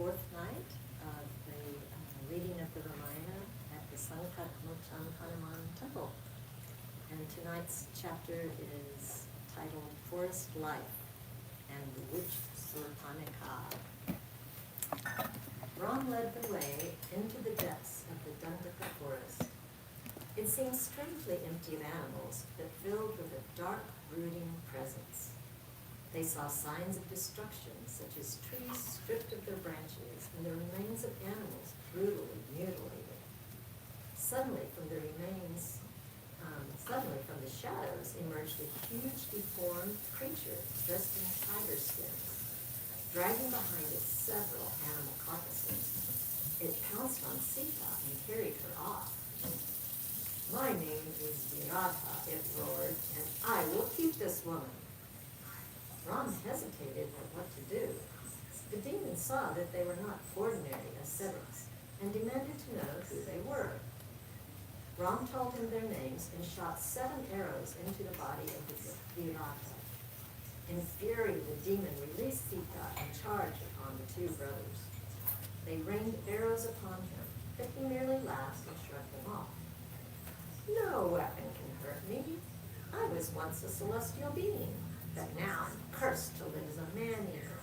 fourth night of the reading of the Ramāyana at the Sankat Mocham Hanuman Temple. And tonight's chapter is titled Forest Life and the Witch Surpanika. Ram led the way into the depths of the Dandaka forest. It seemed strangely empty of animals, but filled with a dark, brooding presence. They saw signs of destruction, such as trees stripped of their branches and the remains of animals brutally mutilated. Suddenly from the shadows emerged a huge, deformed creature dressed in tiger skins, dragging behind it several animal carcasses. It pounced on Sita and carried her off. "My name is Virata," it roared, "and I will keep this woman." Ram hesitated at what to do. The demon saw that they were not ordinary ascetics and demanded to know who they were. Ram told him their names and shot 7 arrows into the body of the Virata. In fury, the demon released Sita and charged upon the 2 brothers. They rained arrows upon him, but he merely laughed and shrugged them off. "No weapon can hurt me. I was once a celestial being, but now I'm cursed to live as a man-eater.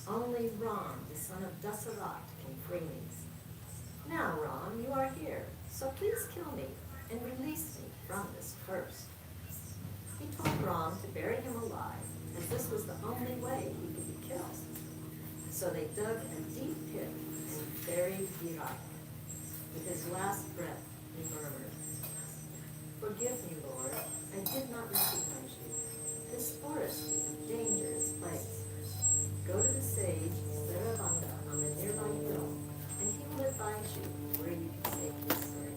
Only Ram, the son of Dasarat, can free me. Now, Ram, you are here, so please kill me and release me from this curse." He told Ram to bury him alive, as this was the only way he could be killed. So they dug a deep pit and buried Virata. With his last breath, he murmured, "Forgive me, Lord, I did not recognize you. This forest is a dangerous place. Go to the sage Saravanga on the nearby hill, and he will advise you where you can safely stay."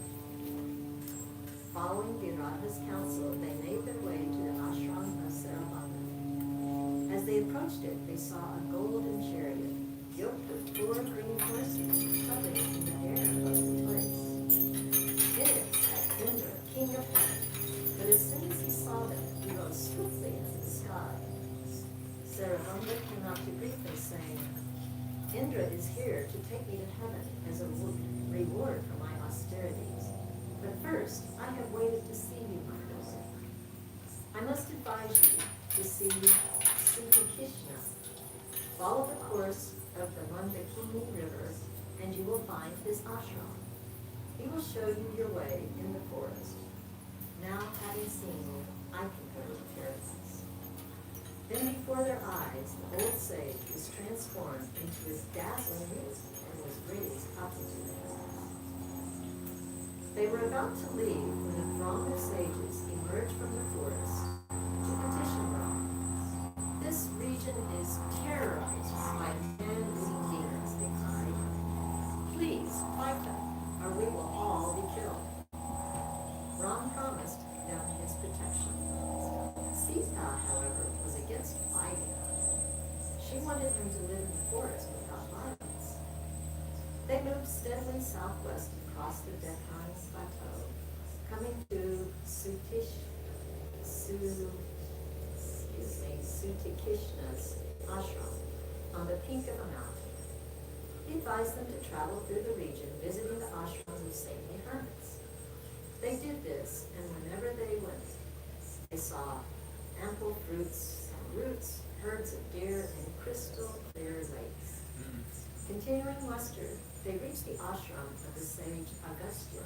Following Virata's counsel, they made their way to the ashram of Saravanga. As they approached it, they saw a golden chariot, yoked with 4 green horses, hovering in the air above the place. In it sat Indra, king of heaven, but as soon as he saw them, he rose swiftly into the sky. Saravanga came out to greet them, saying, "Indra is here to take me to heaven as a reward for my austerities. But first, I have waited to see you, my lord. I must advise you to see Krishna. Follow the course of the Mandakini River, and you will find his ashram. He will show you your way in the forest. Now, having seen you, I can go to paradise." Then before their eyes, the old sage was transformed into his dazzling youth and was raised up into the heavens. They were about to leave when a throng of sages emerged from the forest to petition Ram. "This region is terrorized by man-eating demons," they cried. "Please fight them, or we will all be killed." Ram promised them his protection. Sita, however, was against fighting. She wanted him to live in the forest without violence. They moved steadily southwest across the Deccan Plateau, coming to Sutikishna's ashram on the peak of a mountain. He advised them to travel through the region, visiting the ashrams of saintly hermits. They did this, and whenever they went, they saw ample fruits and roots, herds of deer, and crystal clear lakes. Continuing westward, they reached the ashram of the sage Agastya.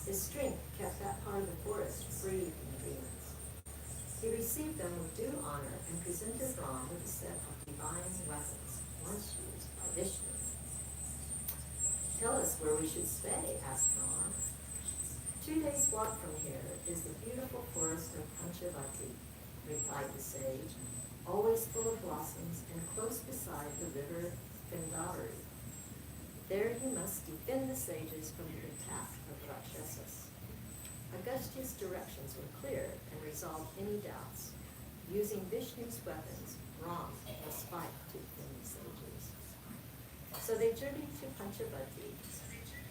His strength kept that part of the forest free from the demons. He received them with due honor and presented Ram with a set of divine weapons, once used by Vishnu. "Tell us where we should stay," asked Ram. 2 days' walk from here is the beautiful forest of Panchavati," replied the sage, "always full of blossoms and close beside the river Gandavari. There you must defend the sages from the attack of Rakshasas." Agastya's directions were clear and resolved any doubts. Using Vishnu's weapons, Ram must fight to defend the sages. So they journeyed to Panchavati,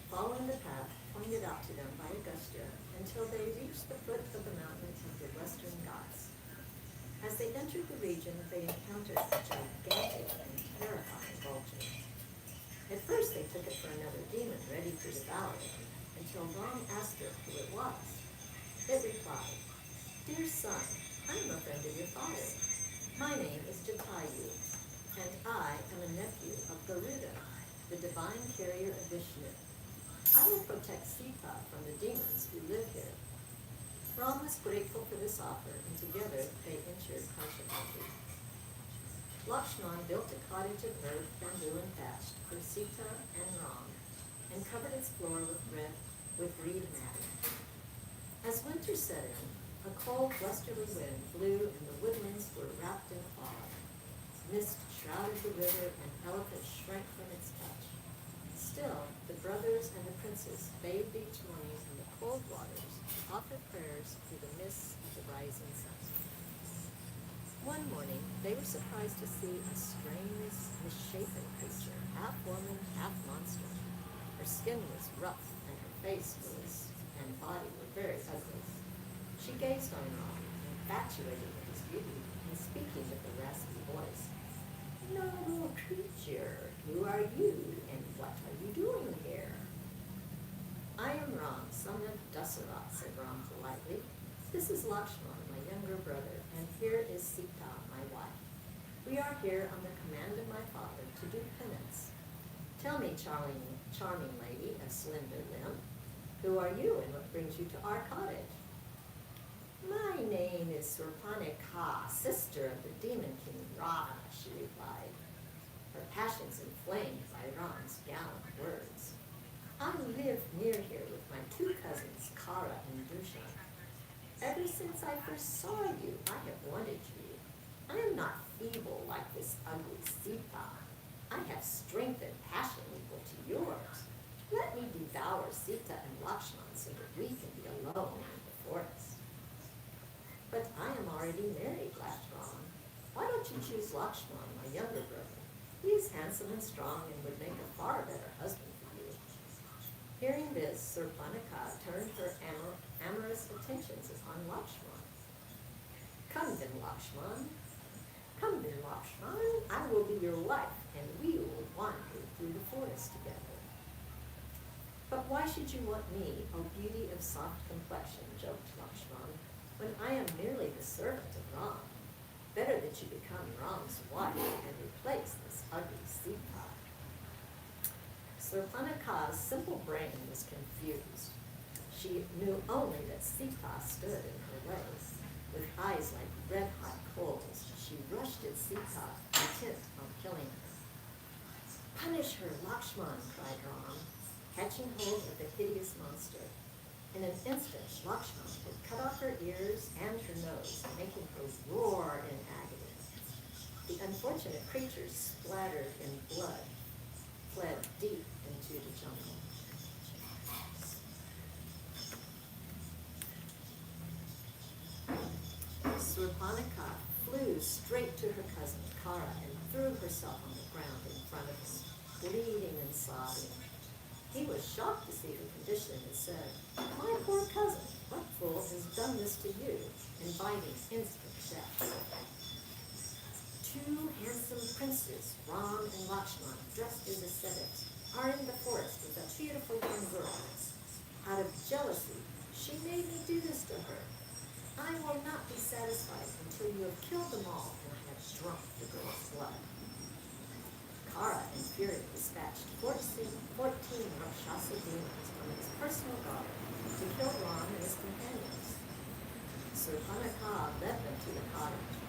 following the path pointed out to them by Agastya until they reached the foot of the mountain of the Western Ghats. As they entered the region, they encountered a gigantic and terrifying vulture. At first they took it for another demon ready to devour it, until Ram asked her who it was. It replied, "Dear son, I am a friend of your father. My name is Jatayu, and I am a nephew of Garuda, the divine carrier of Vishnu. I will protect Sita from the demons who live here." Ram was grateful for this offer, and together they entered Kashapati. Lakshman built a cottage of earth, bamboo, and thatch for Sita and Ram, and covered its floor with reed matting. As winter set in, a cold, blusterly wind blew, and the woodlands were wrapped in fog. Mist shrouded the river, and elephants shrank from its touch. Still, the brothers and the princess bathed each morning in the cold waters, offered prayers through the mists of the rising sun. One morning, they were surprised to see a strange, misshapen creature, half woman, half monster. Her skin was rough, and her face and body were very ugly. She gazed on Ram, infatuated with his beauty, and speaking with a raspy voice. "Noble creature, who are you, and what are you doing here?" "I am Ram, son of Dasarat," said Ram politely. "This is Lakshman, my younger brother, and here is Sita, my wife. We are here on the command of my father to do penance. Tell me, charming lady of slender limb, who are you and what brings you to our cottage?" "My name is Surpanaka, sister of the demon king Ravana," she replied, her passions inflamed by Ram's gallant words. "I live near here with my two cousins, Kara and Dushan. Ever since I first saw you, I have wanted you. I am not feeble like this ugly Sita. I have strength and passion equal to yours. Let me devour Sita and Lakshman so that we can be alone in the forest." "But I am already married," laughed Ram. "Why don't you choose Lakshman, my younger brother? He is handsome and strong and would make a far better husband for you." Hearing this, Surpanaka turned her amorous attentions upon Lakshman. Come then, Lakshman, I will be your wife, and we will wander through the forest together." "But why should you want me, O beauty of soft complexion," joked Lakshman, "when I am merely the servant of Ram? Better that you become Ram's wife and replace this ugly Sita." Surpanaka's simple brain was confused. She knew only that Sita stood in her way. With eyes like red-hot coals, she rushed at Sita, intent on killing her. "Punish her, Lakshman," cried Ram, catching hold of the hideous monster. In an instant, Lakshman had cut off her ears and her nose, making her roar in agony. The unfortunate creature, splattered in blood, fled deep into the jungle. Surpanaka flew straight to her cousin, Kara, and threw herself on the ground in front of him, bleeding and sobbing. He was shocked to see her condition and said, "My poor cousin, what fool has done this to you?" inviting instant death. Two handsome princes, Ram and Lakshman, dressed as ascetics, are in the forest with a beautiful young girl. Out of jealousy, she made me do this to her. I will not be satisfied until you have killed them all and I have drunk the girl's blood. Kara, in fury, dispatched 14 Rakshasa demons from his personal guard to kill Ram and his companions. Surpanaka led them to the cottage.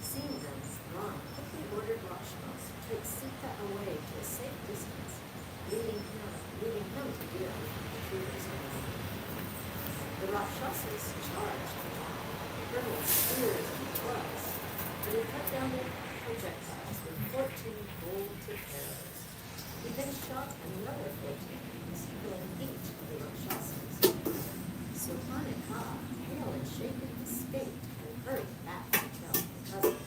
Seeing them, Ram quickly ordered Lakshman to take Sita away to a safe distance, leaving him to deal with the intruders alone. The Rakshasas charged Ram, hurled spears and clubs, but he cut down their projectiles with 14 gold-tipped arrows. He then shot another 14 beams, killing each of the Rakshasas. Surpanaka, pale and shaken, escaped and hurried back to tell her cousin.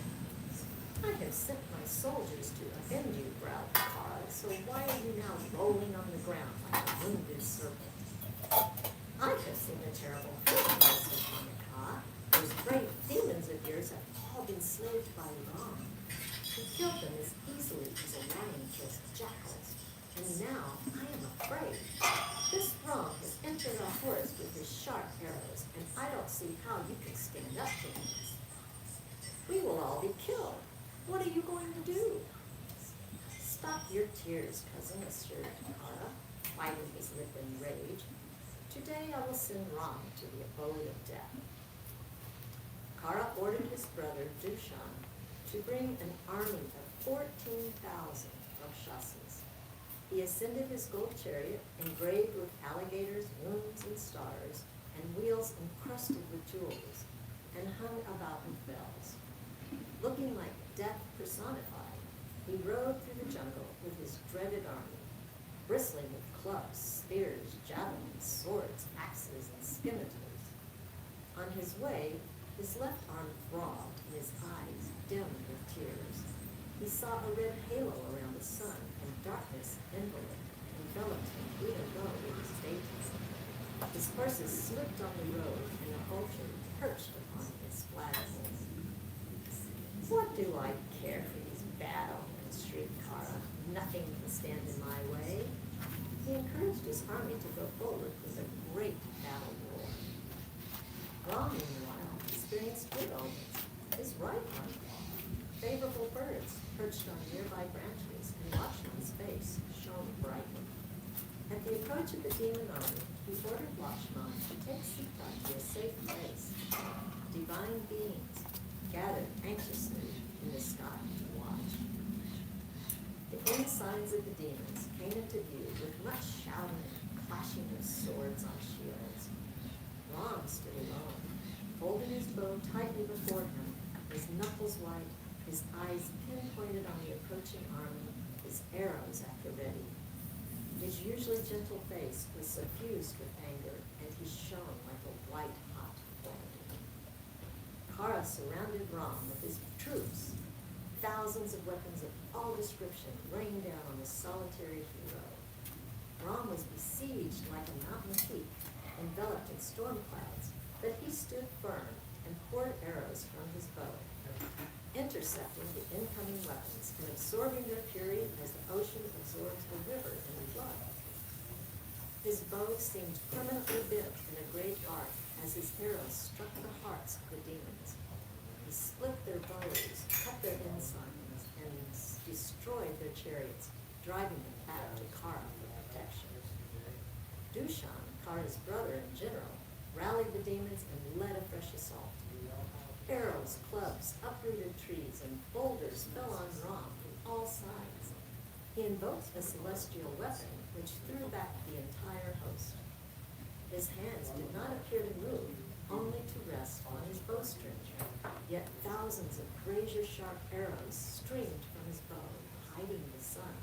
"I have sent my soldiers to avenge you," growled Kara, "so why are you now rolling on the ground like a wounded serpent?" "I have seen a terrible thing," said Surpanaka. "Those brave demons of yours have all been slaved by Ram. He killed them as easily as a lion kills jackals, now I am afraid. This Ram has entered our forest with his sharp arrows, and I don't see how you can stand up to him. We will all be killed. What are you going to do? Stop your tears, cousin, assured Kara, biting his lip in rage. Today I will send Ram to the abode of death. Kara ordered his brother Dushan to bring an army of 14,000 Rakshasas. He ascended his gold chariot, engraved with alligators, wounds, and stars, and wheels encrusted with jewels, and hung about with bells. Looking like death personified, he rode through the jungle with his dreaded army, bristling with clubs, spears, javelins, swords, axes, and scimitars. On his way, his left arm throbbed and his eyes dimmed with tears. He saw a red halo around the sun, and darkness enveloped him even though it was daytime. His horses slipped on the road, and a vulture perched upon his flagpole. What do I care for these bad omens, shrieked Kara. Nothing can stand in my way. He encouraged his army to go forward with a great battle roar. Ram, meanwhile, experienced good omens. His right arm, favorable birds perched on nearby branches, and Lakshman's face shone brightly. At the approach of the demon army, he ordered Lakshman to take Sita to a safe place. Divine beings gathered anxiously in the sky to watch. The ensigns of the demons came into view with much shouting and clashing of swords on shields. Ram stood alone, holding his bow tightly before him, his knuckles white, his eyes pinpointed on the approaching army, his arrows at the ready. His usually gentle face was suffused with anger, and he shone like a white-hot flame. Kara surrounded Ram with his troops. Thousands of weapons of all description rained down on the solitary hero. Ram was besieged like a mountain peak, enveloped in storm clouds, but he stood firm and poured arrows from his bow, intercepting the incoming weapons and absorbing their fury as the ocean absorbs a river in a flood. His bow seemed permanently bent in a great arc as his arrows struck the hearts of the demons. He split their bows, cut their ensigns, and destroyed their chariots, driving them back to Kara for protection. Dushan, Kara's brother and general, rallied the demons and led a fresh assault. Arrows, clubs, uprooted trees, and boulders fell on Ram from all sides. He invoked a celestial weapon, which threw back the entire host. His hands did not appear to move, only to rest on his bowstring. Yet thousands of razor-sharp arrows streamed from his bow, hiding the sun.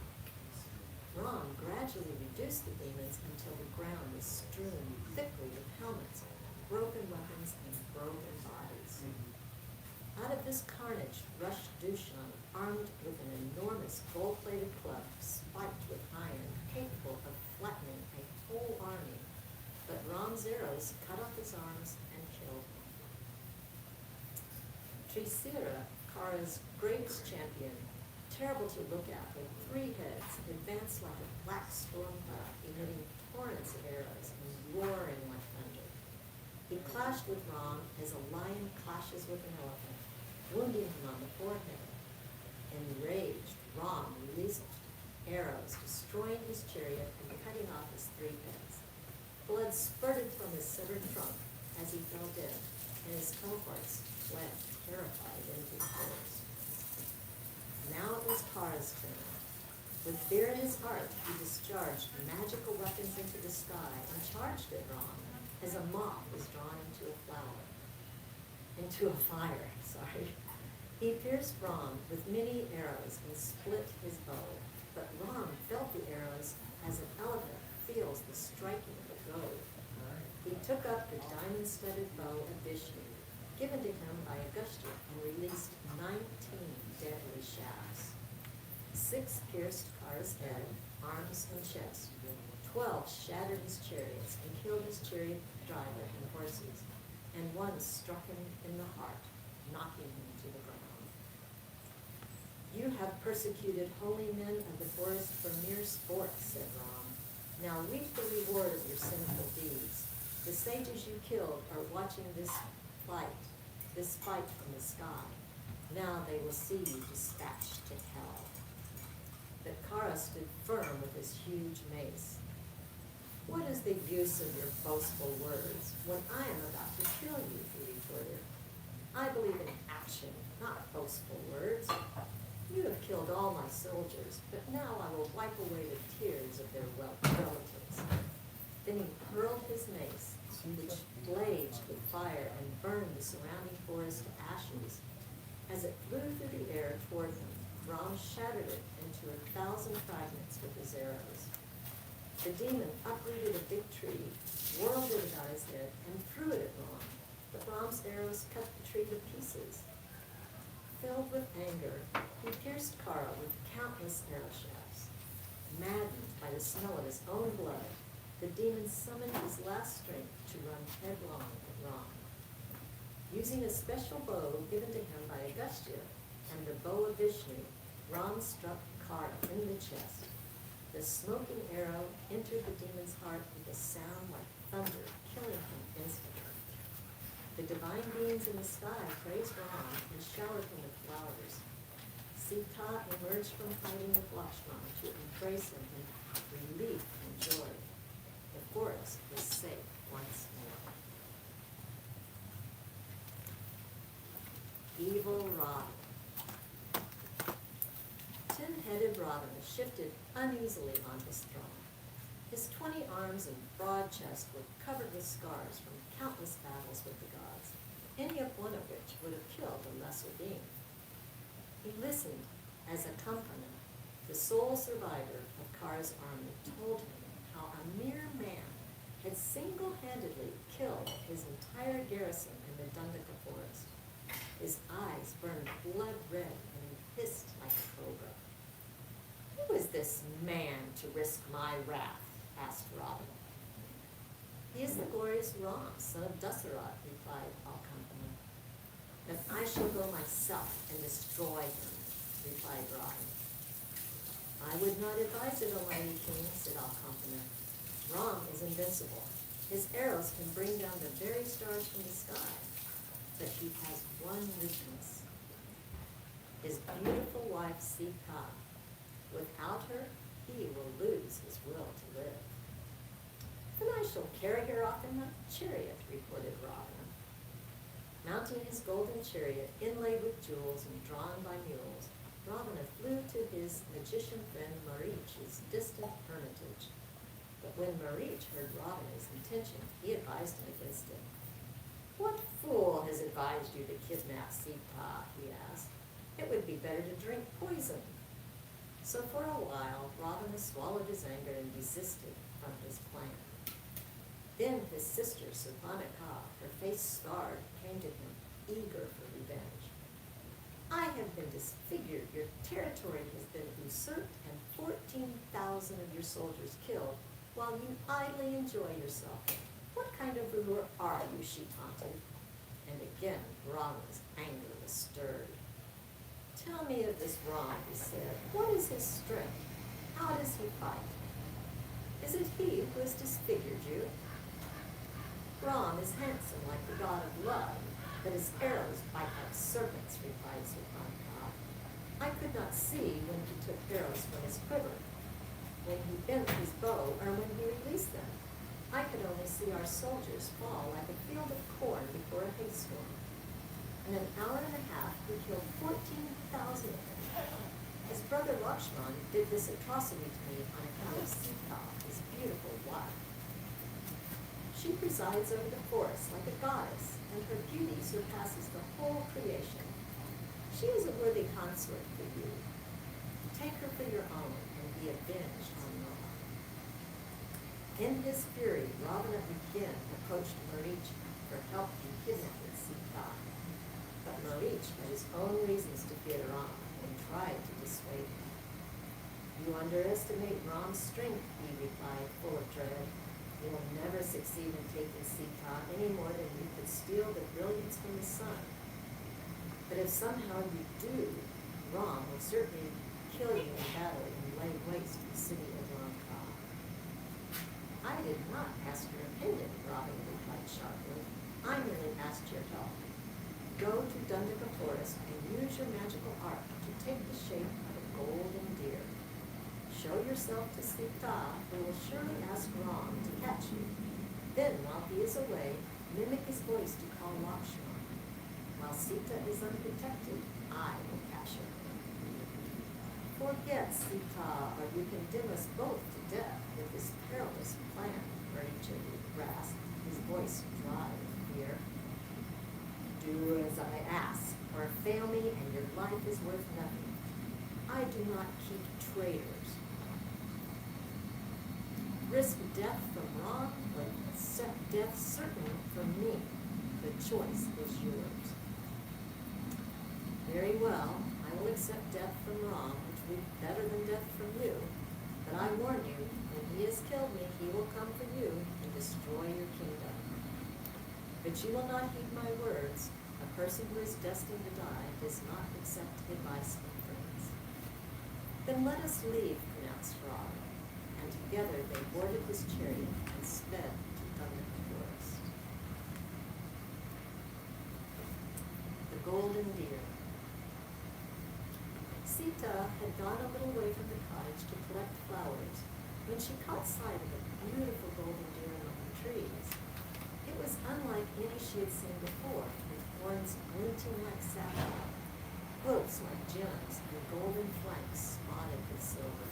Ram gradually reduced the demons until the ground was strewn thickly with helmets, broken weapons, and broken bodies. Out of this carnage rushed Dushan, armed with an enormous gold-plated club spiked with iron, capable of flattening a whole army. But Ram's arrows cut off his arms and killed him. Trisira, Kara's greatest champion, terrible to look at with 3 heads, advanced like a black storm cloud, emitting torrents of arrows and roaring like thunder. He clashed with Ram as a lion clashes with an elephant, wounding him on the forehead. Enraged, Ram released arrows, destroying his chariot and cutting off his 3 heads. Blood spurted from his severed trunk as he fell dead, and his cohorts fled terrified into the forest. Now it was Kara's turn. With fear in his heart, he discharged magical weapons into the sky and charged at Ram as a moth is drawn into a fire. He pierced Ram with many arrows and split his bow, but Ram felt the arrows as an elephant feels the striking of a goad. He took up the diamond-studded bow of Vishnu, given to him by Agastya, and released 19 deadly shafts. 6 pierced Kara's head, arms, and chest. 12 shattered his chariots and killed his chariot driver and horses, and 1 struck him in the heart, knocking him to the ground. You have persecuted holy men of the forest for mere sport, said Ram. Now reap the reward of your sinful deeds. The sages you killed are watching this fight from the sky. Now they will see you dispatched to hell. But Kara stood firm with his huge mace. What is the use of your boastful words when I am about to kill you, he retorted. I believe in action, not boastful words. You have killed all my soldiers, but now I will wipe away the tears of their relatives. Then he hurled his mace, which blazed with fire and burned the surrounding forest to ashes. As it flew through the air toward him, Ram shattered it into 1,000 fragments with his arrows. The demon uprooted a big tree, whirled it about his head, and threw it at Ram. But Ram's arrows cut the tree to pieces. Filled with anger, he pierced Kara with countless arrow shafts. Maddened by the smell of his own blood, the demon summoned his last strength to run headlong at Ram. Using a special bow given to him by Agastya and the bow of Vishnu, Ram struck Kara in the chest. The smoking arrow entered the demon's heart with a sound like thunder, killing him instantly. The divine beings in the sky praised Ram and showered him with flowers. Sita emerged from fighting with Lakshmana to embrace him in relief and joy. The forest was safe once more. Evil Ravana. Tin-headed Ravana shifted uneasily on his throne. His 20 arms and broad chest were covered with scars from countless battles with the gods, any of one of which would have killed a lesser being. He listened as Akampana, the sole survivor of Kara's army, told him how a mere man had single-handedly killed his entire garrison in the Dandaka forest. His eyes burned blood red and he hissed like a cobra. Who is this man to risk my wrath? Asked Ravana. He is the glorious Ram, son of Dasarat, replied Akampana. But I shall go myself and destroy him, replied Ravana. I would not advise it, O mighty king, said Akampana. Ram is invincible. His arrows can bring down the very stars from the sky. But he has one weakness. His beautiful wife Sita. Without her, he will lose his will to live. Then I shall carry her off in my chariot, reported Ravana. Mounting his golden chariot, inlaid with jewels and drawn by mules, Ravana flew to his magician friend Marich's distant hermitage. But when Marich heard Ravana's intention, he advised him against it. What fool has advised you to kidnap Sita? He asked. It would be better to drink poison. So for a while, Ravana swallowed his anger and desisted from his plan. Then his sister, Surpanaka, her face scarred, came to him, eager for revenge. I have been disfigured, your territory has been usurped, and 14,000 of your soldiers killed, while you idly enjoy yourself. What kind of ruler are you, she taunted. And again, Ravana's anger was stirred. Tell me of this Ram, he said. What is his strength? How does he fight? Is it he who has disfigured you? Ram is handsome like the god of love, but his arrows bite like serpents, replied Surpanaka. I could not see when he took arrows from his quiver, when he bent his bow, or when he released them. I could only see our soldiers fall like a field of corn before a hailstorm. In an hour and a half, we killed 14,000 of them. His brother Lakshman did this atrocity to me on account of Sita, his beautiful wife. She presides over the forest like a goddess, and her beauty surpasses the whole creation. She is a worthy consort for you. Take her for your own and be avenged on Rama. In his fury, Ravana again approached Marich for help in kidnapping Sita. But Marich had his own reasons to fear Rama and tried to dissuade him. You underestimate Ram's strength, he replied, full of dread. You will never succeed in taking Sita any more than you could steal the brilliance from the sun. But if somehow you do, Ram will certainly kill you in battle and lay waste the city of Lanka. I did not ask your opinion, Robin replied sharply. I merely asked your help. Go to Dundaka Forest and use your magical art to take the shape of a golden deer. Show yourself to Sita, who will surely ask Ram to catch you. Then, while he is away, mimic his voice to call Lakshman. While Sita is unprotected, I will catch her. Forget Sita, or you condemn us both to death with this perilous plan, Maricha rasped, his voice dry with fear. Do as I ask, or fail me and your life is worth nothing. I do not keep traitors. Risk death from Ram, or accept death certain from me. The choice is yours. Very well, I will accept death from Ram, which will be better than death from you. But I warn you, when he has killed me, he will come for you and destroy your kingdom. But you will not heed my words. A person who is destined to die does not accept advice from friends. Then let us leave, pronounced Ram. And together they boarded his chariot and sped to Dundaka Forest. The Golden Deer. Sita had gone a little way from the cottage to collect flowers when she caught sight of a beautiful golden deer among the trees. It was unlike any she had seen before, with horns glinting like sapphire, hoofs like gems, and golden flanks spotted with silver.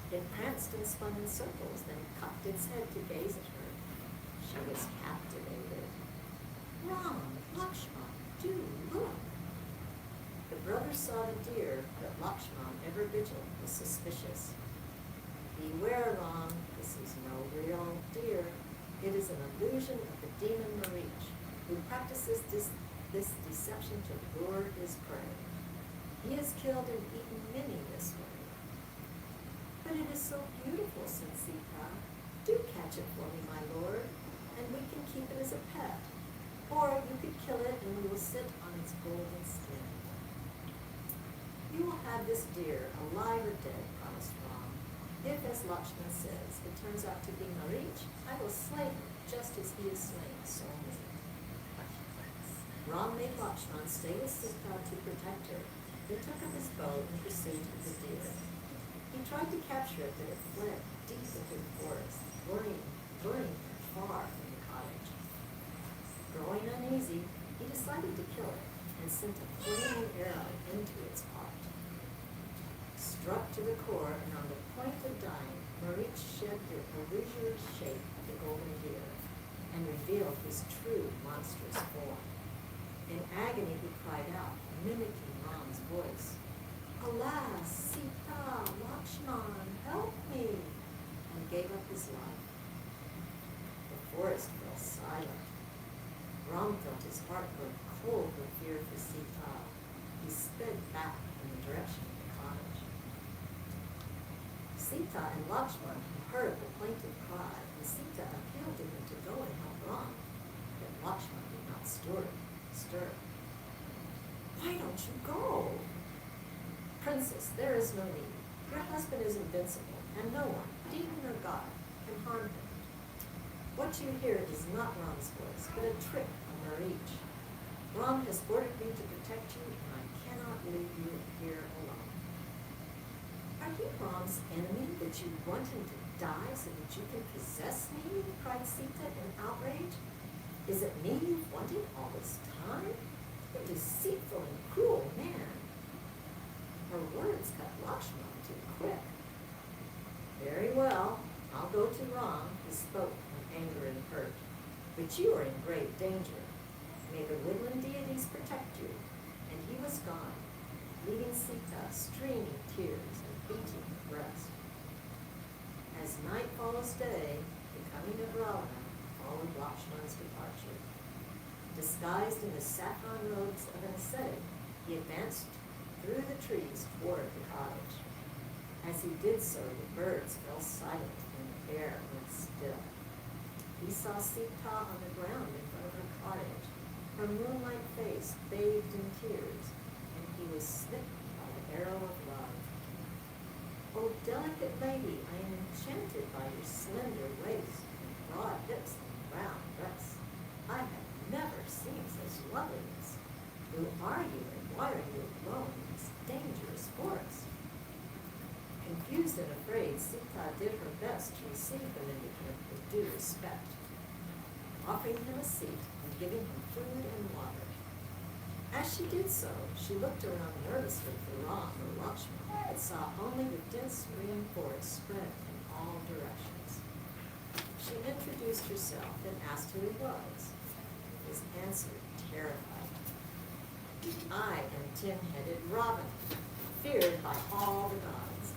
It pranced and spun in circles, then cocked its head to gaze at her. She was captivated. Ram, Lakshman, do look. The brothers saw the deer, but Lakshman, ever vigilant, was suspicious. Beware, Ram, this is no real deer. It is an illusion of the demon Marich, who practices this deception to lure his prey. He has killed and eaten many this way. But it is so beautiful, said Sita. Do catch it for me, my lord, and we can keep it as a pet. Or you could kill it and we will sit on its golden skin. You will have this deer, alive or dead, promised Ram. If, as Lakshman says, it turns out to be Marich, I will slay him just as he has slain so many. Ram made Lakshman stay with Sita to protect her, then took up his bow in pursuit of the deer. He tried to capture it, but it fled deep into the forest, luring her far from the cottage. Growing uneasy, he decided to kill it and sent a flaming arrow into its heart. Struck to the core and on the point of dying, Marich shed the illusory shape of the golden deer and revealed his true monstrous form. In agony he cried out, mimicking Ram's voice, Alas, Sita, Lakshman, help me, and gave up his life. The forest fell silent. Ram felt his heart grow cold with fear for Sita. He sped back in the direction of the cottage. Sita and Lakshman heard the plaintive cry, and Sita appealed to him to go and help Ram, but Lakshman did not stir. Why don't you go? Princess, there is no need. Your husband is invincible, and no one, demon or god, can harm him. What you hear is not Ram's voice, but a trick of Marich. Ram has ordered me to protect you, and I cannot leave you here alone. Are you Ram's enemy that you want him to die so that you can possess me? Cried Sita in outrage. Is it me you've wanted all this time? A deceitful and cruel man. Her words cut Lakshman too quick. Very well, I'll go to Ram, he spoke in anger and hurt. But you are in great danger. May the woodland deities protect you. And he was gone, leaving Sita streaming tears and beating her breast. As night follows day, the coming of Ravana followed Lakshman's departure. Disguised in the saffron robes of an ascetic, he advanced through the trees toward the cottage. As he did so, the birds fell silent and the air went still. He saw Sita on the ground in front of her cottage, her moonlight face bathed in tears, and he was smitten by arrow of love. Oh, delicate lady, I am enchanted by your slender waist and broad hips and round breasts. I have never seen such loveliness. Who are you and why are you alone in this dangerous forest? Confused and afraid, Sita did her best to receive the mendicant with due respect, offering him a seat and giving him food and water. As she did so, she looked around nervously for Ram or Lakshman, but saw only the dense green forest spread in all directions. She introduced herself and asked who he was. His answer terrified her. I am tin-headed Ravana, feared by all the gods.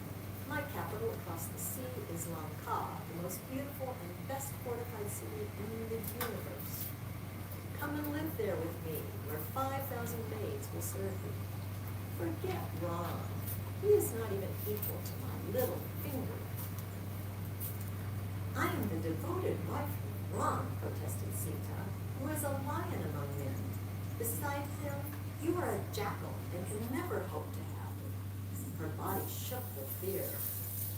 My capital across the sea is Lanka, the most beautiful and best fortified city in the universe. Come and live there with me, where 5,000 maids will serve you. Forget Ram. He is not even equal to my little finger. I am the devoted wife of Ram, protested Sita, who is a lion among men. Besides him, you are a jackal and can never hope to have him. Her body shook with fear.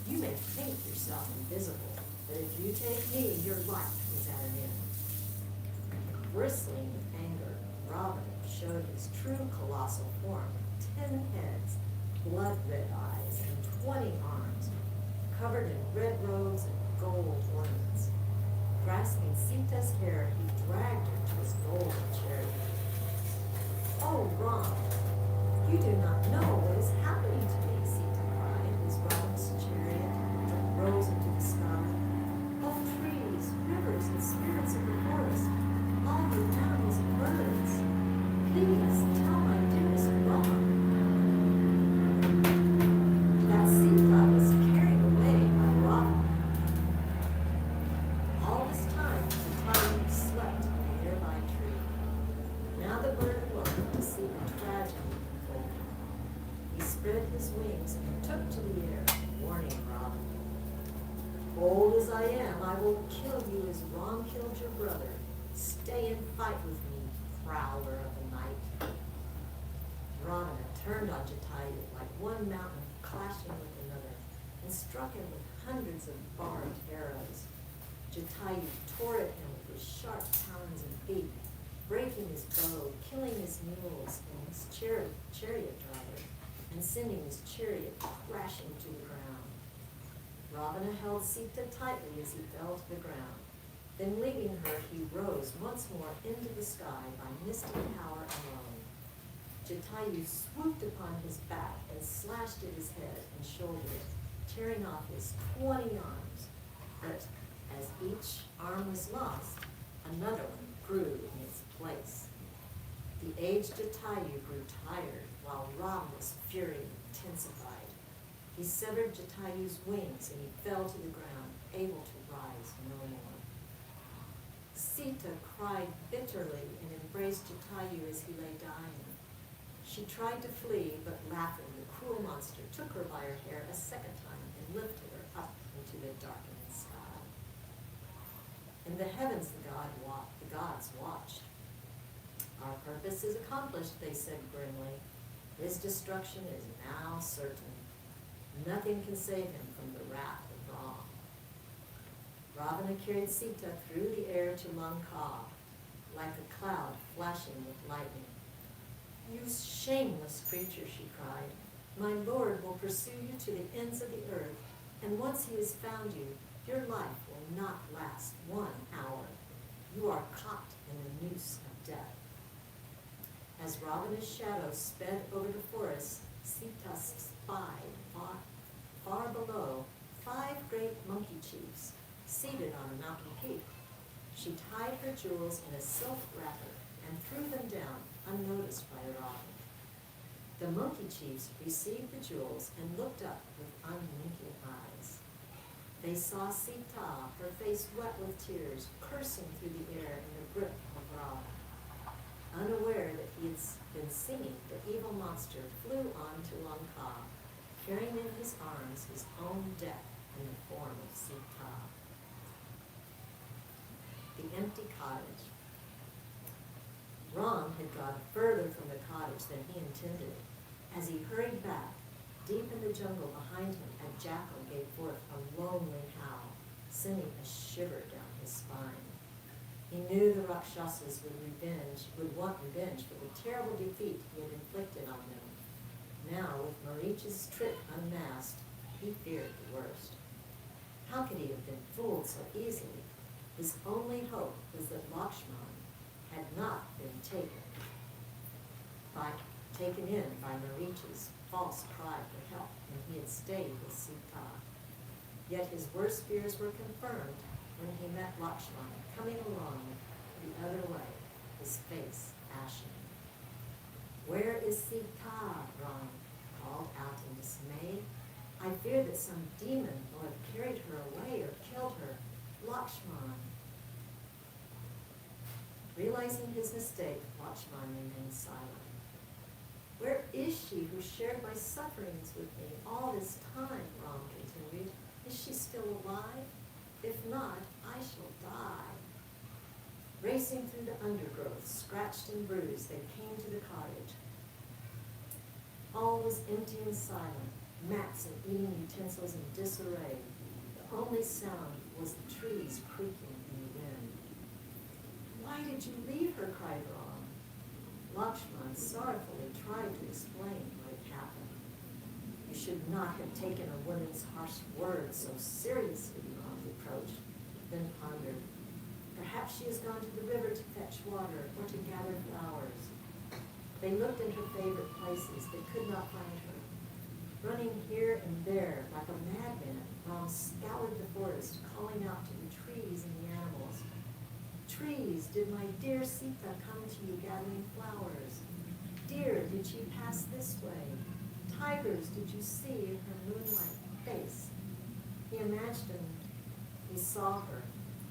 You may think yourself invisible, but if you take me, your life is at an end. Bristling with anger, Ravana showed his true colossal form, 10 heads, blood-red eyes, and 20 arms, covered in red robes and gold ornaments. Grasping Sita's hair, he dragged her to his golden chariot. Oh, Ram, you do not know what is happening to me, Sita cried, as Ravana's chariot rose into the sky. Oh, trees, rivers, and spirits of the forest, all you animals and birds, please tell my dearest Ram that Sita was carried away by Ravana. All this time, Jatayu slept in a nearby tree. Now the bird awoke to see the tragedy unfolding. He spread his wings and took to the air, warning Ravana. Old as I am, I will kill you as Ram killed your brother. Stay and fight with me, prowler of the night. Ravana turned on Jatayu like one mountain clashing with another and struck him with hundreds of barbed arrows. Jatayu tore at him with his sharp talons and beak, breaking his bow, killing his mules and his chariot driver, and sending his chariot crashing to the ground. Ravana held Sita tightly as he fell to the ground. Then leaving her, he rose once more into the sky by mystic power alone. Jatayu swooped upon his back and slashed at his head and shoulder, tearing off his 20 arms. But as each arm was lost, another one grew in its place. The aged Jatayu grew tired, while Ravana's fury intensified. He severed Jatayu's wings and he fell to the ground, able to rise no more. Sita cried bitterly and embraced Jatayu as he lay dying. She tried to flee, but laughing, the cruel monster took her by her hair a second time and lifted her up into the darkening sky. In the heavens the gods watched. Our purpose is accomplished, they said grimly. His destruction is now certain. Nothing can save him from the wrath of Ram. Ravana carried Sita through the air to Lanka, like a cloud flashing with lightning. You shameless creature, she cried. My Lord will pursue you to the ends of the earth, and once he has found you, your life will not last 1 hour. You are caught in the noose of death. As Ravana's shadow sped over the forest, Sita spied far below 5 great monkey chiefs seated on a mountain peak. She tied her jewels in a silk wrapper and threw them down unnoticed by Ravana. The monkey chiefs received the jewels and looked up with unwinking eyes. They saw Sita, her face wet with tears, cursing through the air in the grip of Ravana. Unaware that he had been singing, the evil monster flew on to Lanka, carrying in his arms his own death in the form of Sita. The empty cottage. Ram had gone further from the cottage than he intended. As he hurried back, Deep in the jungle behind him, a jackal gave forth a lonely howl, sending a shiver down his spine. He knew the Rakshasas would want revenge for the terrible defeat he had inflicted on them. Now, with Maricha's trick unmasked, he feared the worst. How could he have been fooled so easily? His only hope was that Lakshman had not been taken in by Maricha's false cry for help, and he had stayed with Sita. Yet his worst fears were confirmed when he met Lakshman coming along the other way, his face ashen. "Where is Sita?" Ram called out in dismay. "I fear that some demon will have carried her away or killed her. Lakshman." Realizing his mistake, Lakshman remained silent. "Where is she who shared my sufferings with me all this time?" Ram continued. "Is she still alive? If not, I shall die." Racing through the undergrowth, scratched and bruised, they came to the cottage. All was empty and silent, mats and eating utensils in disarray. The only sound was the trees creaking in the wind. "Why did you leave her?" cried Ram. Lakshman sorrowfully tried to explain what had happened. "You should not have taken a woman's harsh words so seriously," Ram reproached, then pondered. "Perhaps she has gone to the river to fetch water or to gather flowers." They looked in her favorite places, but could not find her. Running here and there like a madman, Ram scoured the forest, calling out to the trees and the animals. "Trees, did my dear Sita come to you gathering flowers? Deer, did she pass this way? Tigers, did you see her moonlight face?" He imagined he saw her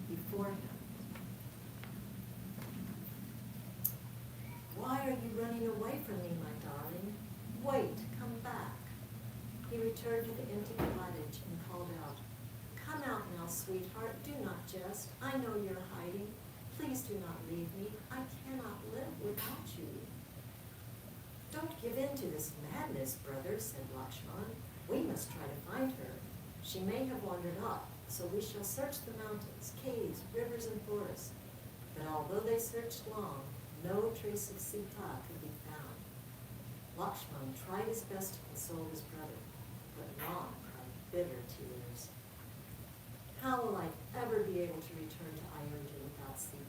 before him. "Why are you running away from me, my darling? Wait, come back." He returned to the empty cottage and called out, "Come out now, sweetheart, do not jest. I know you're hiding. Please do not leave me. I cannot live without you." "Don't give in to this madness, brother," said Lakshman. "We must try to find her. She may have wandered off, so we shall search the mountains, caves, rivers, and forests." But although they searched long, no trace of Sita could be found. Lakshman tried his best to console his brother, but Ram cried bitter tears. "How will I ever be able to return to Ayodhya without Sita?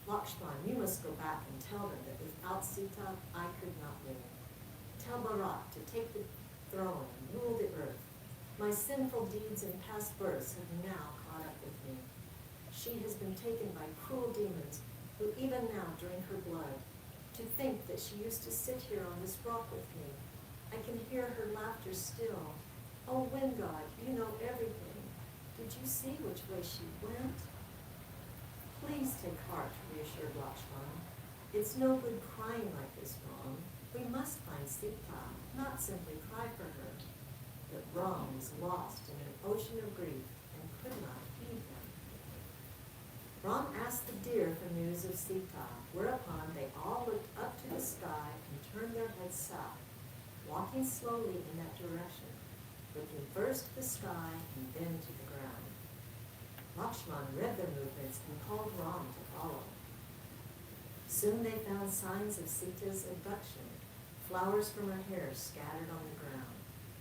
Lakshman, you must go back and tell her that without Sita, I could not live. Tell Bharat to take the throne and rule the earth. My sinful deeds and past births have now caught up with me. She has been taken by cruel demons who even now drink her blood. To think that she used to sit here on this rock with me. I can hear her laughter still. Oh, wind god, you know everything. Did you see which way she went?" "Please take heart," reassured Lakshman. "It's no good crying like this, Ram. We must find Sita, not simply cry for her." But Ram was lost in an ocean of grief and could not heed him. Ram asked the deer for news of Sita, whereupon they all looked up to the sky and turned their heads south, walking slowly in that direction, looking first to the sky and then to the ground. Lakshman read their movements and called Ram to follow. Soon they found signs of Sita's abduction, flowers from her hair scattered on the ground,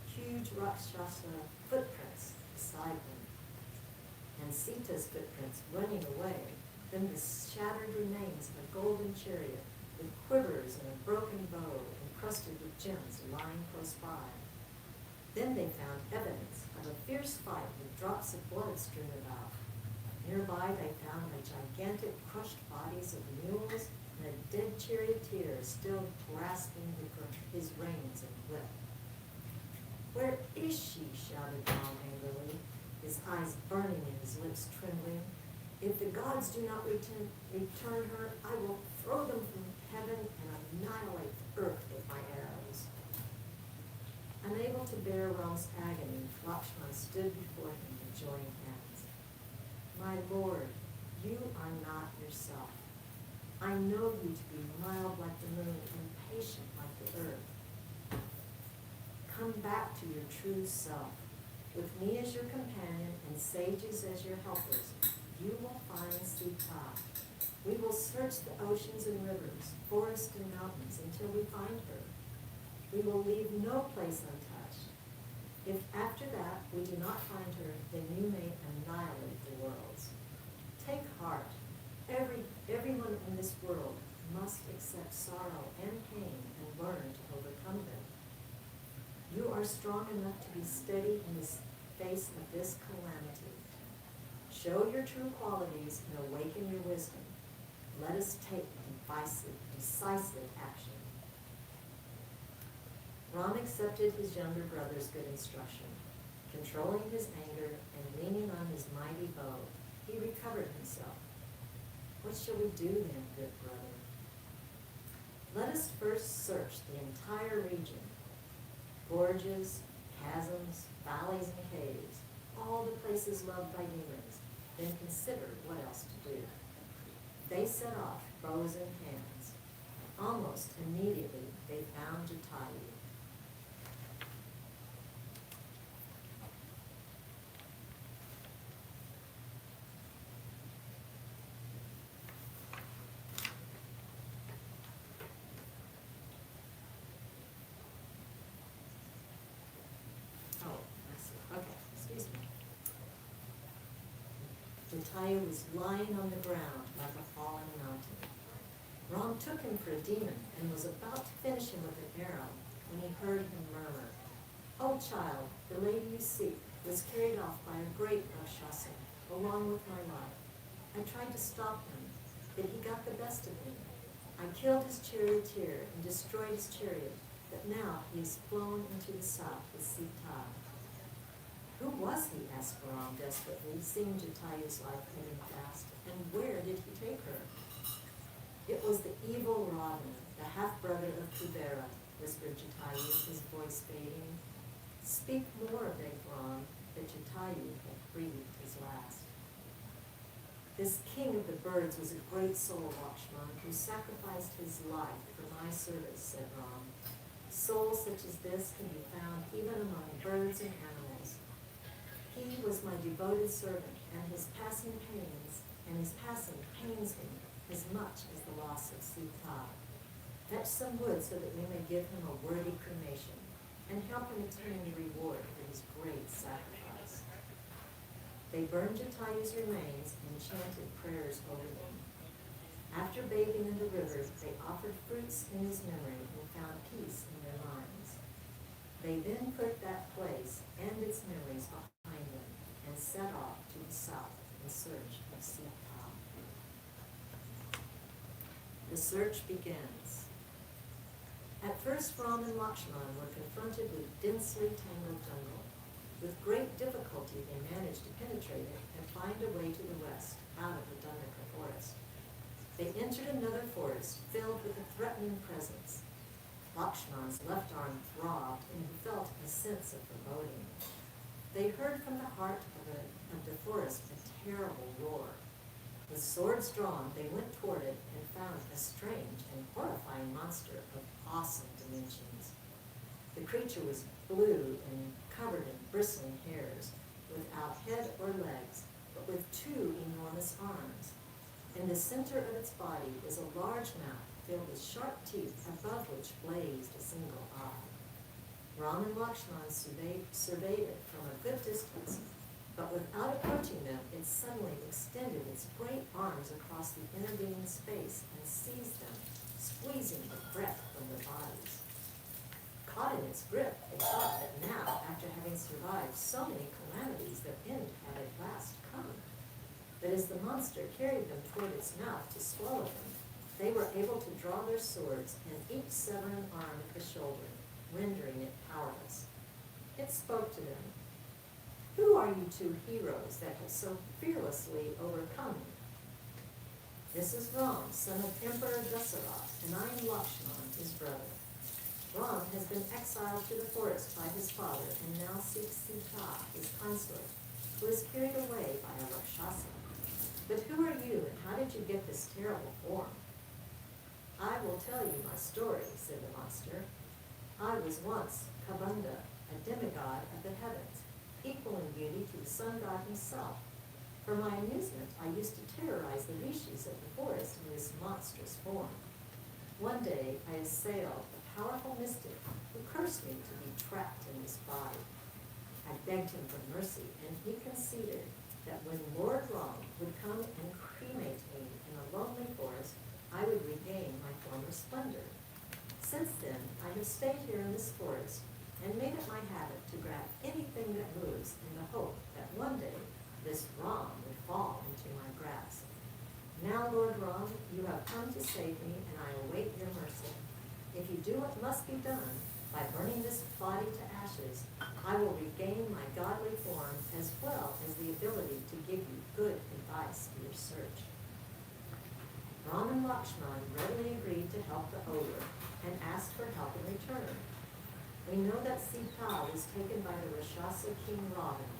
huge Rakshasa footprints beside them, and Sita's footprints running away, then the shattered remains of a golden chariot with quivers and a broken bow encrusted with gems lying close by. Then they found evidence of a fierce fight with drops of blood strewn about. Nearby they found the gigantic crushed bodies of mules and a dead charioteer still grasping his reins and whip. "Where is she?" shouted Ram angrily, his eyes burning and his lips trembling. "If the gods do not return her, I will throw them from heaven and annihilate the earth with my arrows." Unable to bear Ram's agony, Lakshman stood before him with joined hands. "My lord, you are not yourself. I know you to be mild like the moon and patient like the earth. come back to your true self. With me as your companion and sages as your helpers, you will find Sita. We will search the oceans and rivers, forests and mountains until we find her. We will leave no place untouched. If after that we do not find her, then you may annihilate the worlds. Take heart. Everyone in this world must accept sorrow and pain and learn to overcome them. You are strong enough to be steady in the face of this calamity. Show your true qualities and awaken your wisdom. Let us take decisive action. Ram accepted his younger brother's good instruction. Controlling his anger and leaning on his mighty bow, he recovered himself. What shall we do then, good brother? Let us first search the entire region. Gorges, chasms, valleys, and caves, all the places loved by humans, then consider what else to do. They set off, bows in hands. Almost immediately, they found Jatayu. Jatayu was lying on the ground like a fallen mountain. Ram took him for a demon and was about to finish him with an arrow when he heard him murmur, "Oh child, the lady you seek was carried off by a great Rakshasa, along with my life. I tried to stop him, but he got the best of me. I killed his charioteer and destroyed his chariot, but now he has flown into the south with Sita." Who was he? Asked Ram desperately, seeing Jatayu's life moving fast. And where did he take her? It was the evil Ravana, the half-brother of Kubera, whispered Jatayu, his voice fading. Speak more, begged Ram, but Jatayu had breathed his last. This king of the birds was a great soul, Lakshman, who sacrificed his life for my service, said Ram. Souls such as this can be found even among birds and animals. He was my devoted servant, and his passing pains me as much as the loss of Sita. Fetch some wood so that we may give him a worthy cremation, and help him attain the reward for his great sacrifice. They burned Jatayu's remains and chanted prayers over them. After bathing in the river, they offered fruits in his memory and found peace in their minds. They then put that place and its memories behind them and set off to the south in search of Sita. The search begins. At first, Ram and Lakshman were confronted with densely tangled jungle. With great difficulty, they managed to penetrate it and find a way to the west, out of the Dandaka forest. They entered another forest filled with a threatening presence. Lakshman's left arm throbbed, and he felt a sense of foreboding. They heard from the heart of the forest a terrible roar. With swords drawn, they went toward it and found a strange and horrifying monster of awesome dimensions. The creature was blue and covered in bristling hairs, without head or legs, but with two enormous arms. In the center of its body was a large mouth filled with sharp teeth, above which blazed a single eye. Ram and Lakshman surveyed it from a good distance, but without approaching them, it suddenly extended its great arms across the intervening space and seized them, squeezing the breath from their bodies. Caught in its grip, they thought that now, after having survived so many calamities, their end had at last come. But as the monster carried them toward its mouth to swallow them, they were able to draw their swords and each sever an arm at the shoulder, rendering it powerless. It spoke to them. Who are you two heroes that have so fearlessly overcome me? This is Ram, son of Emperor Dasarath, and I am Lakshman, his brother. Ram has been exiled to the forest by his father and now seeks Sita, his consort, who is carried away by a Rakshasa. But who are you, and how did you get this terrible form? I will tell you my story, said the monster. I was once Kabanda, a demigod of the heavens, equal in beauty to the sun god himself. For my amusement, I used to terrorize the rishis of the forest in this monstrous form. One day, I assailed a powerful mystic who cursed me to be trapped in this body. I begged him for mercy, and he conceded that when Lord Ram would come and cremate me in a lonely forest, I would regain my former splendor. Since then, I have stayed here in this forest and made it my habit to grab anything that moves in the hope that one day this Ram would fall into my grasp. Now, Lord Ram, you have come to save me, and I await your mercy. If you do what must be done, by burning this body to ashes, I will regain my godly form as well as the ability to give you good advice in your search. Ram and Lakshman readily agreed to help the ogre and asked for help in return. We know that Sita was taken by the Rakshasa king Ravan,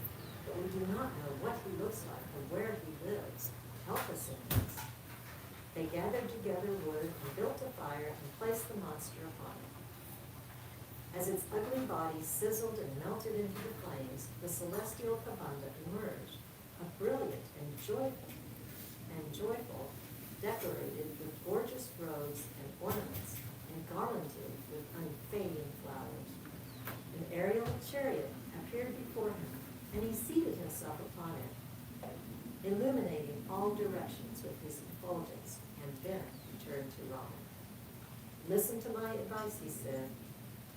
but we do not know what he looks like or where he lives. Help us in this. They gathered together wood and built a fire and placed the monster upon it. As its ugly body sizzled and melted into the flames, the celestial Kavanda emerged, a brilliant and joyful, decorated with gorgeous robes and ornaments, and garlanded with unfading flowers. An aerial chariot appeared before him, and he seated himself upon it, illuminating all directions with his effulgence, and then turned to Raman. Listen to my advice, he said.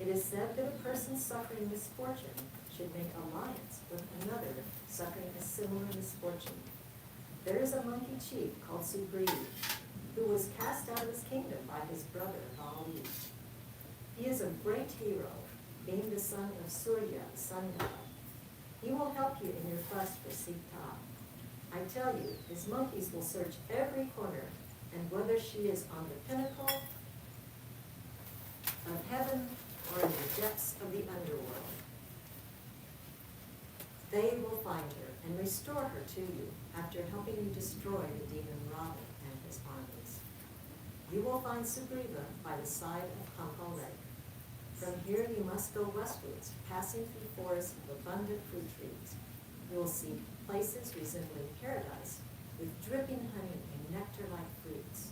It is said that a person suffering misfortune should make alliance with another suffering a similar misfortune. There is a monkey chief called Sugriva, who was cast out of his kingdom by his brother Bali. He is a great hero, being the son of Surya, the sun god. He will help you in your quest for Sita. I tell you, his monkeys will search every corner, and whether she is on the pinnacle of heaven or in the depths of the underworld, they will find her and restore her to you after helping you destroy the demon Ravan and his armies. You will find Sugriva by the side of Kampa Lake. From here you must go westwards, passing through forests of abundant fruit trees. You will see places resembling paradise, with dripping honey and nectar-like fruits.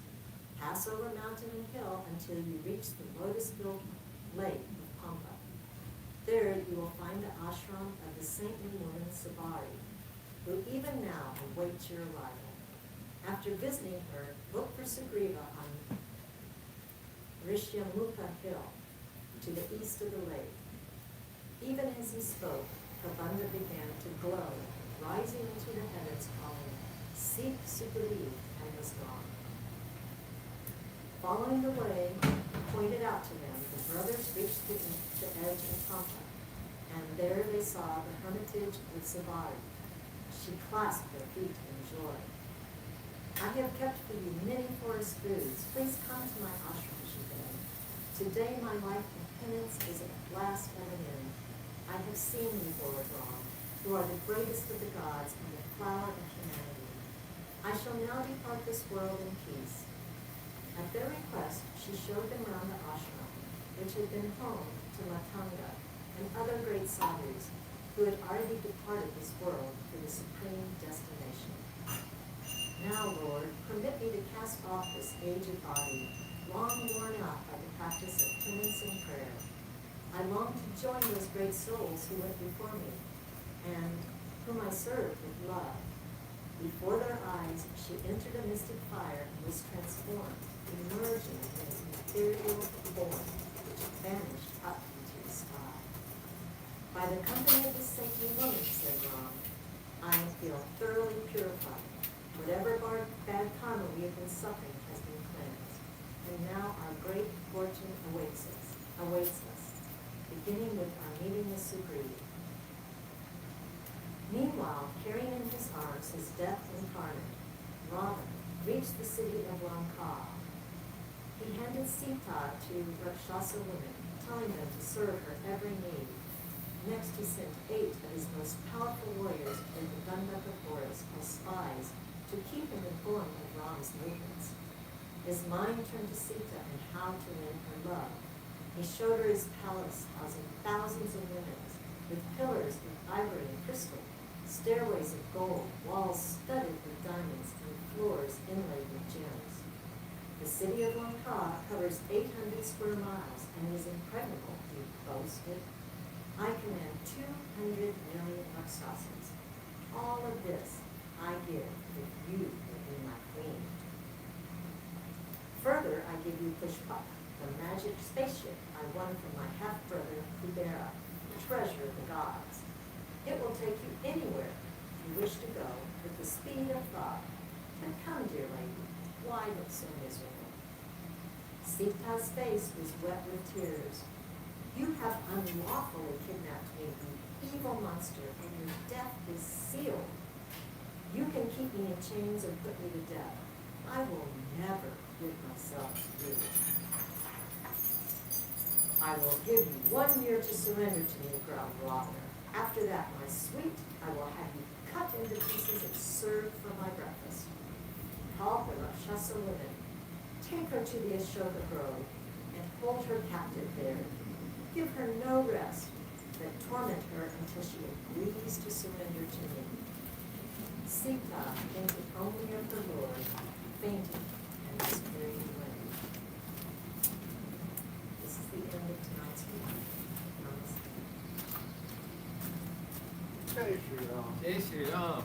Pass over mountain and hill until you reach the lotus-filled lake of Pampa. There you will find the ashram of the saintly woman Sabari, who even now awaits your arrival. After visiting her, look for Sugriva on Rishyamukha hill, to the east of the lake. Even as he spoke, Kavanda began to glow, rising into the heavens, calling, "Seek Sugriva," and was gone. Following the way pointed out to them, the brothers reached the edge of Pampa, and there they saw the hermitage of Sabari. She clasped her feet in joy. "I have kept for you many forest foods. Please come to my ashram," she begged. "Today my life of penance is at last at an end. I have seen you, Lord Ram, who are the greatest of the gods and the flower of humanity. I shall now depart this world in peace." At their request, she showed them around the ashram, which had been home to Matanga and other great sadhus who had already departed this world for the supreme destination. "Now, Lord, permit me to cast off this aged body, long worn out by the practice of penance and prayer. I long to join those great souls who went before me, and whom I served with love." Before their eyes, she entered a mystic fire and was transformed, emerging in its ethereal form, which vanished up into the sky. "By the company of this saintly woman," said Ram, "I feel thoroughly purified. Whatever bad karma we have been suffering has been cleansed, and now our great fortune awaits us, beginning with our meeting with Sugriva." Meanwhile, carrying in his arms his death incarnate, Ravan reached the city of Lanka. He handed Sita to Rakshasa women, telling them to serve her every need. Next, he sent 8 of his most powerful warriors in the Gandhaka forest as spies to keep him informed of Ram's movements. His mind turned to Sita and how to win her love. He showed her his palace, housing thousands of women, with pillars of ivory and crystal, stairways of gold, walls studded with diamonds, and floors inlaid with gems. The city of Lanka covers 800 square miles and is impregnable, he boasted. I command 200 million Raksasas. All of this I give if you will be my queen. Further, I give you Pushpak, the magic spaceship I won from my half-brother Kubera, the treasure of the gods. It will take you anywhere you wish to go with the speed of thought. But come, dear lady, why look so miserable? Sita's face was wet with tears. You have unlawfully kidnapped me, you evil monster, and your death is sealed. You can keep me in chains or put me to death. I will never give myself to you. I will give you 1 year to surrender to me, growled Ravana. After that, my sweet, I will have you cut into pieces and served for my breakfast. Call the Rakshasa woman. Take her to the Ashoka Grove and hold her captive there. Give her no rest, but torment her until she agrees to surrender to me. Sita, thinking only of her Lord, fainted and was carried away. This is the end of tonight's reading. Namaste. Jai Shri Ram. Jai Shri Ram.